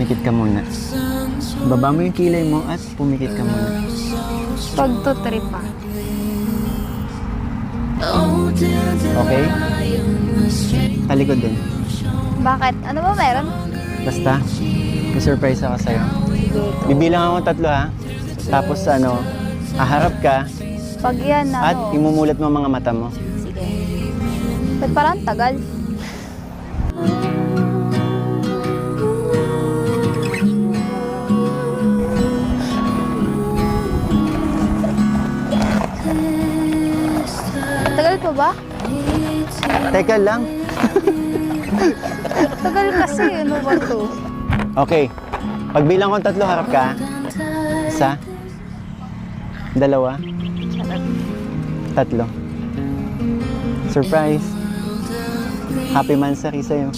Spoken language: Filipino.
Pumikit ka muna. Baba mo yung kilay mo at pumikit ka muna. Pag to trip pa. Okay? Talikod din. Bakit? Ano ba meron? Basta, may surprise ako sa'yo. Bibilang ako 3 ha. Tapos haharap ka Pag yan, at imumulat mo ang mga mata mo. Sige. Ba't parang tagal? Tagal pa ba? Teka lang. Tagal kasi, ano ba to? Okay. Pagbilang ko 3, harap ka. 1, 2, 3. Surprise. Happy Mansari sa'yo.